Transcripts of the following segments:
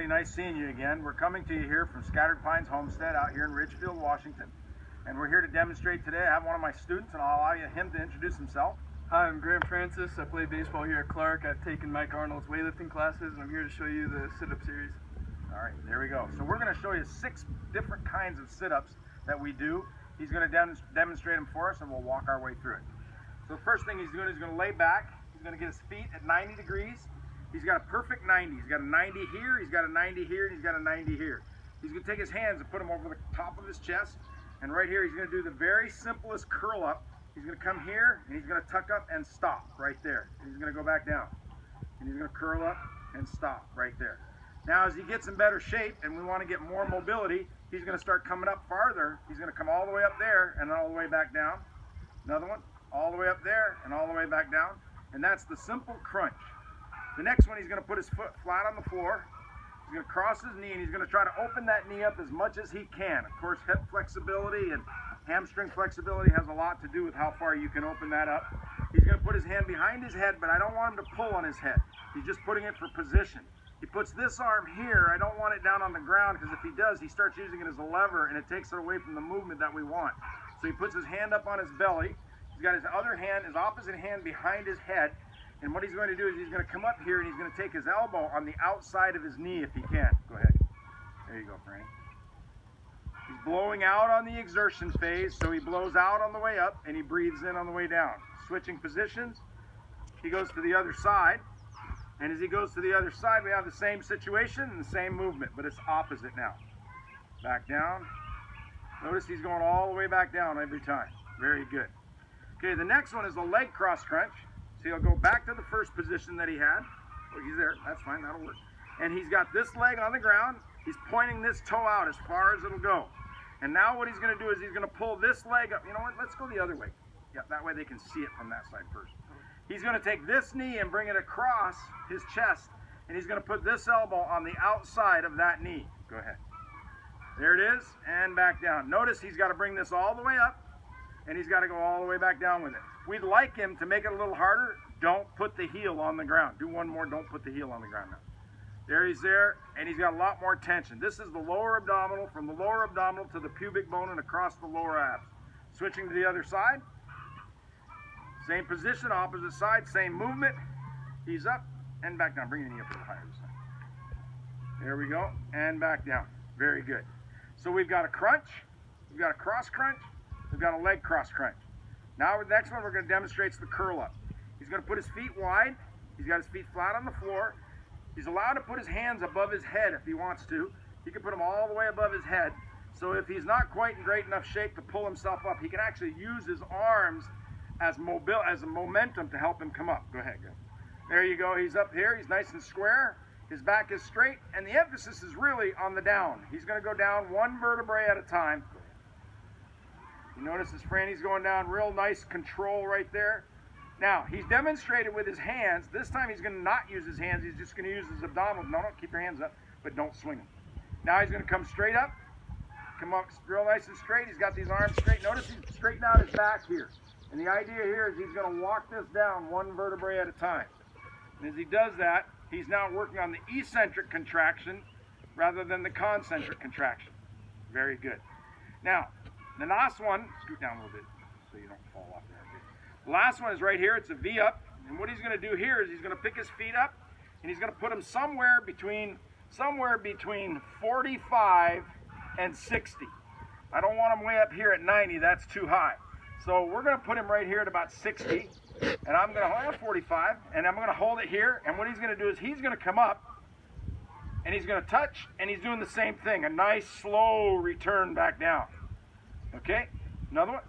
everybody. Nice seeing you again. We're coming to you here from Scattered Pines Homestead out here in Ridgefield, Washington. And we're here to demonstrate today. I have one of my students, and I'll allow him to introduce himself. Hi, I'm Graham Francis. I play baseball here at Clark. I've taken Mike Arnold's weightlifting classes, and I'm here to show you the sit-up series. All right, there we go. So we're going to show you 6 different kinds of sit-ups that we do. He's going to demonstrate them for us, and we'll walk our way through it. So the first thing he's doing is he's going to lay back. He's going to get his feet at 90 degrees. He's got a perfect 90. He's got a 90 here, he's got a 90 here, and he's got a 90 here. He's going to take his hands and put them over the top of his chest. And right here, he's going to do the very simplest curl up. He's going to come here, and he's going to tuck up and stop right there. And he's going to go back down. And he's going to curl up and stop right there. Now, as he gets in better shape, and we want to get more mobility, he's going to start coming up farther. He's going to come all the way up there, and all the way back down. Another one, all the way up there, and all the way back down. And that's the simple crunch. The next one, he's going to put his foot flat on the floor. He's going to cross his knee, and he's going to try to open that knee up as much as he can. Of course, hip flexibility and hamstring flexibility has a lot to do with how far you can open that up. He's going to put his hand behind his head, but I don't want him to pull on his head. He's just putting it for position. He puts this arm here. I don't want it down on the ground, because if he does, he starts using it as a lever, and it takes it away from the movement that we want. So he puts his hand up on his belly. He's got his other hand, his opposite hand behind his head. And what he's going to do is he's going to come up here and he's going to take his elbow on the outside of his knee if he can. Go ahead. There you go, Franny. He's blowing out on the exertion phase, so he blows out on the way up and he breathes in on the way down. Switching positions, he goes to the other side. And as he goes to the other side, we have the same situation and the same movement, but it's opposite now. Back down. Notice he's going all the way back down every time. Very good. Okay, the next one is a leg cross crunch. So he'll go back to the first position that he had. Oh, he's there. That's fine. That'll work. And he's got this leg on the ground. He's pointing this toe out as far as it'll go. And now what he's going to do is he's going to pull this leg up. You know what? Let's go the other way. Yeah, that way they can see it from that side first. He's going to take this knee and bring it across his chest. And he's going to put this elbow on the outside of that knee. Go ahead. There it is. And back down. Notice he's got to bring this all the way up. And he's got to go all the way back down with it. We'd like him to make it a little harder. Don't put the heel on the ground. Do one more. Don't put the heel on the ground now. There he's there, and he's got a lot more tension. This is the lower abdominal, from the lower abdominal to the pubic bone and across the lower abs. Switching to the other side. Same position, opposite side, same movement. He's up and back down. Bring your knee up a little higher this time. There we go, and back down. Very good. So we've got a crunch, we've got a cross crunch, we've got a leg cross crunch. Now the next one we're going to demonstrate is the curl up. He's going to put his feet wide. He's got his feet flat on the floor. He's allowed to put his hands above his head if he wants to. He can put them all the way above his head. So if he's not quite in great enough shape to pull himself up, he can actually use his arms as a momentum to help him come up. Go ahead, guys. There you go. He's up here. He's nice and square. His back is straight, and the emphasis is really on the down. He's going to go down one vertebrae at a time. You notice his Franny's going down, real nice control right there. Now, he's demonstrated with his hands. This time he's going to not use his hands. He's just going to use his abdominals. No, keep your hands up, but don't swing them. Now he's going to come straight up. Come up real nice and straight. He's got these arms straight. Notice he's straightened out his back here. And the idea here is he's going to walk this down one vertebrae at a time. And as he does that, he's now working on the eccentric contraction rather than the concentric contraction. Very good. Now, the last one, scoot down a little bit so you don't fall off there. Okay. The last one is right here. It's a V up. And what he's going to do here is he's going to pick his feet up and he's going to put them somewhere between 45 and 60. I don't want him way up here at 90. That's too high. So we're going to put him right here at about 60. And I'm going to hold 45. And I'm going to hold it here. And what he's going to do is he's going to come up and he's going to touch. And he's doing the same thing. A nice slow return back down. Okay, another one,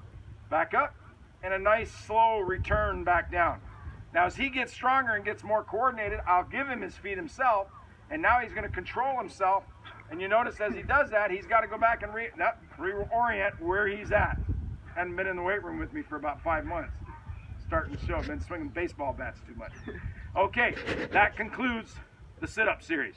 back up, and a nice slow return back down. Now as he gets stronger and gets more coordinated, I'll give him his feet himself, and now he's going to control himself, and you notice as he does that, he's got to go back and reorient where he's at. Hadn't been in the weight room with me for about 5 months. Starting to show, I've been swinging baseball bats too much. Okay, that concludes the sit-up series.